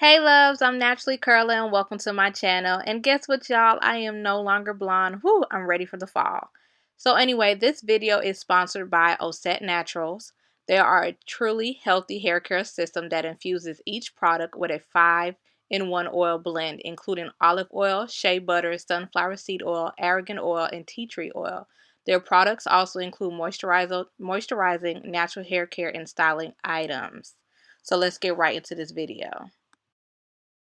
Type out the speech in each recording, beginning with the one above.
Hey loves, I'm Naturally Curla and welcome to my channel. And guess what y'all, I am no longer blonde. Whoo, I'm ready for the fall. So anyway, this video is sponsored by Ossat Naturals. They are a truly healthy hair care system that infuses each product with a 5-in-1 oil blend, including olive oil, shea butter, sunflower seed oil, argan oil, and tea tree oil. Their products also include moisturizing natural hair care and styling items. So let's get right into this video.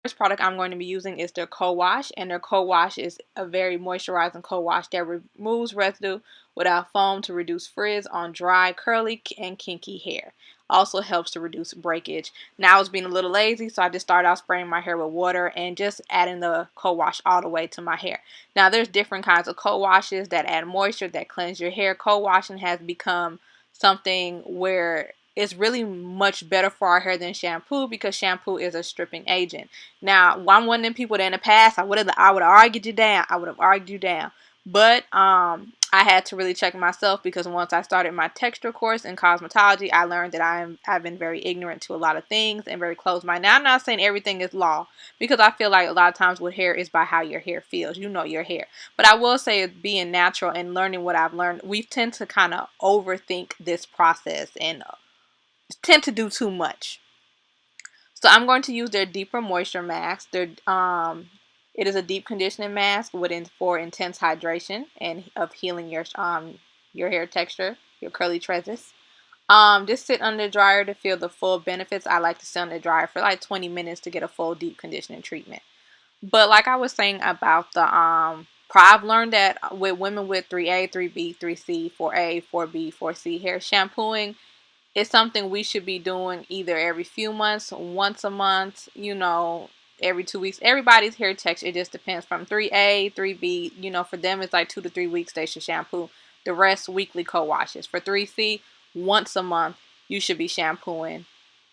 First product I'm going to be using is their co-wash, and their co-wash is a very moisturizing co-wash that removes residue without foam to reduce frizz on dry, curly, and kinky hair. Also helps to reduce breakage. Now I was being a little lazy, so I just started out spraying my hair with water and just adding the co-wash all the way to my hair. Now there's different kinds of co-washes that add moisture, that cleanse your hair. Co-washing has become something where it's really much better for our hair than shampoo, because shampoo is a stripping agent. Now, I'm one of them people that in the past I would have argued you down. But I had to really check myself, because once I started my texture course in cosmetology, I learned that I've been very ignorant to a lot of things and very closed-minded. Now, I'm not saying everything is law, because I feel like a lot of times with hair is by how your hair feels. You know your hair. But I will say, being natural and learning what I've learned, we tend to kind of overthink this process and tend to do too much. So I'm going to use their deeper moisture mask. It is a deep conditioning mask for intense hydration and of healing your hair texture, your curly tresses. Just sit under the dryer to feel the full benefits. I like to sit under the dryer for like 20 minutes to get a full deep conditioning treatment. But like I was saying about the I've learned that with women with 3A, 3B, 3C, 4A, 4B, 4C hair, shampooing, it's something we should be doing either every few months, once a month, every 2 weeks. Everybody's hair texture, it just depends. From 3A, 3B, for them it's like 2 to 3 weeks they should shampoo. The rest weekly co-washes. For 3C, once a month you should be shampooing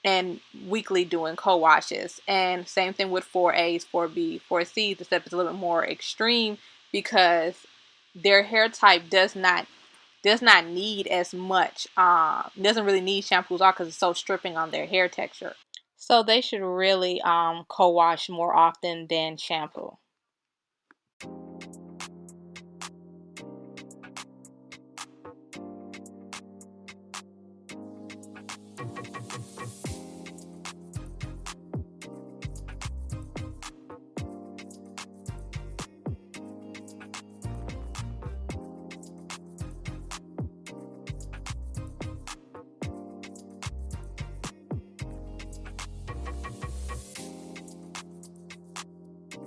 and weekly doing co-washes. And same thing with 4As, 4B, 4Cs, except it's a little bit more extreme because their hair type does not need as much, doesn't really need shampoos all, because it's so stripping on their hair texture. So they should really co-wash more often than shampoo.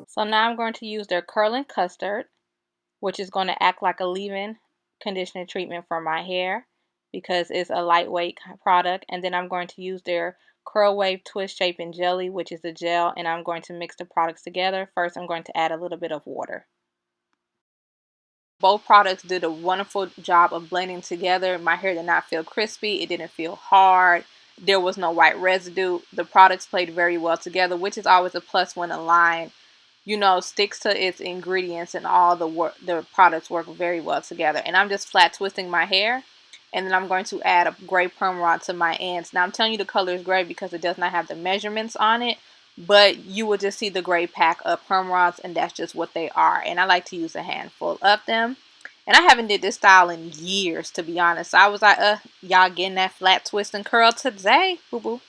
So now I'm going to use their curling custard, which is going to act like a leave-in conditioning treatment for my hair because it's a lightweight product. And then I'm going to use their Curl Wave Twist Shaping Jelly, which is a gel, and I'm going to mix the products together. First, I'm going to add a little bit of water. Both products did a wonderful job of blending together. My hair did not feel crispy. It didn't feel hard. There was no white residue. The products played very well together, which is always a plus when a line sticks to its ingredients, and all the products work very well together. And I'm just flat twisting my hair, and then I'm going to add a gray perm rod to my ends. Now I'm telling you the color is gray because it does not have the measurements on it, but you will just see the gray pack of perm rods, and that's just what they are. And I like to use a handful of them. And I haven't did this style in years, to be honest. So I was like, y'all getting that flat twist and curl today, boo boo.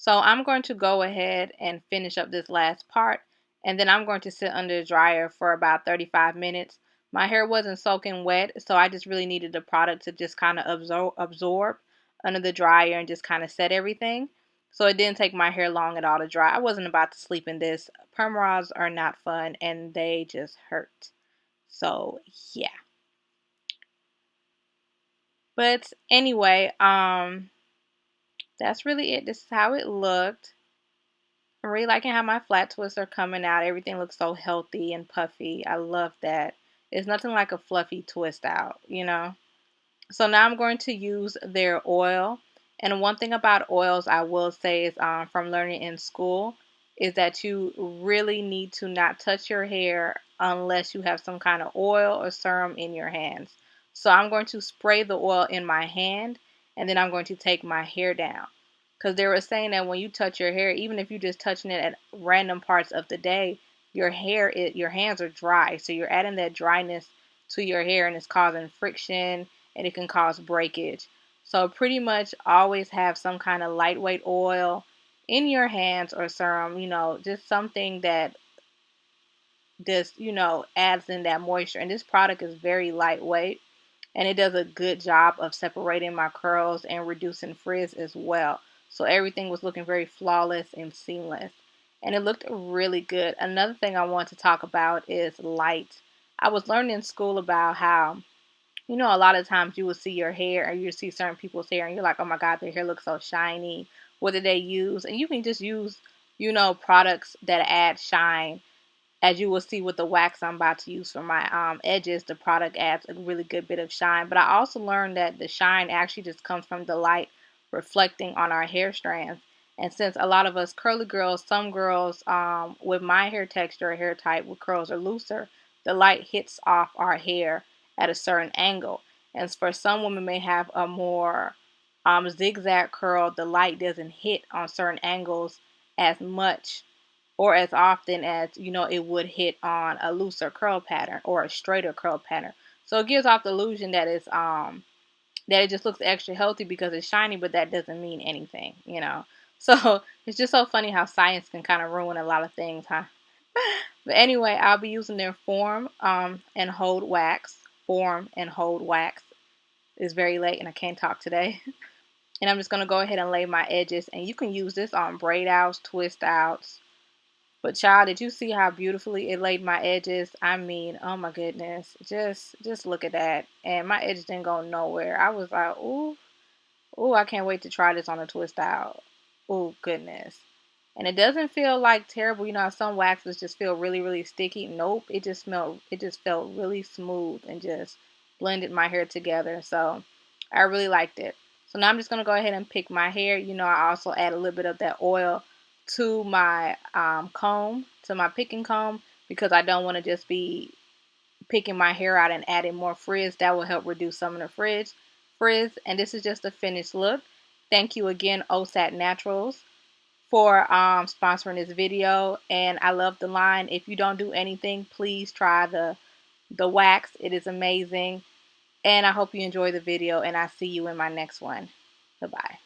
So I'm going to go ahead and finish up this last part, and then I'm going to sit under the dryer for about 35 minutes. My hair wasn't soaking wet, so I just really needed the product to just kind of absorb under the dryer and just kind of set everything. So it didn't take my hair long at all to dry. I wasn't about to sleep in this. Perm rods are not fun, and they just hurt. So yeah. But anyway, that's really it. This is how it looked. I'm really liking how my flat twists are coming out. Everything looks so healthy and puffy. I love that. It's nothing like a fluffy twist out, you know? So now I'm going to use their oil. And one thing about oils I will say is from learning in school is that you really need to not touch your hair unless you have some kind of oil or serum in your hands. So I'm going to spray the oil in my hand and then I'm going to take my hair down. Because they were saying that when you touch your hair, even if you're just touching it at random parts of the day, your hands are dry. So you're adding that dryness to your hair and it's causing friction and it can cause breakage. So pretty much always have some kind of lightweight oil in your hands or serum, just something that just, adds in that moisture. And this product is very lightweight and it does a good job of separating my curls and reducing frizz as well. So everything was looking very flawless and seamless. And it looked really good. Another thing I want to talk about is light. I was learning in school about how a lot of times you will see your hair or you see certain people's hair and you're like, oh my God, their hair looks so shiny. What did they use? And you can just use, products that add shine. As you will see with the wax I'm about to use for my edges, the product adds a really good bit of shine. But I also learned that the shine actually just comes from the light reflecting on our hair strands. And since a lot of us curly girls, some girls with my hair texture or hair type with curls are looser, the light hits off our hair at a certain angle. And for some women may have a more zigzag curl, the light doesn't hit on certain angles as much or as often as it would hit on a looser curl pattern or a straighter curl pattern. So it gives off the illusion that that it just looks extra healthy because it's shiny, but that doesn't mean anything. So it's just so funny how science can kind of ruin a lot of things, huh? But anyway, I'll be using their form and hold wax. Form and hold wax. It's very late and I can't talk today. And I'm just going to go ahead and lay my edges. And you can use this on braid outs, twist outs. But child, did you see how beautifully it laid my edges? I mean, oh my goodness. Just look at that. And my edges didn't go nowhere. I was like, ooh, ooh, I can't wait to try this on a twist out. Oh goodness. And it doesn't feel like terrible. Some waxes just feel really, really sticky. Nope. It just felt really smooth and just blended my hair together. So I really liked it. So now I'm just going to go ahead and pick my hair. I also add a little bit of that oil to my comb, to my picking comb, because I don't want to just be picking my hair out and adding more frizz. That will help reduce some of the frizz. And this is just a finished look. Thank you again, Ossat Naturals, for sponsoring this video. And I love the line. If you don't do anything, please try the wax. It is amazing. And I hope you enjoy the video, and I see you in my next one. Bye-bye.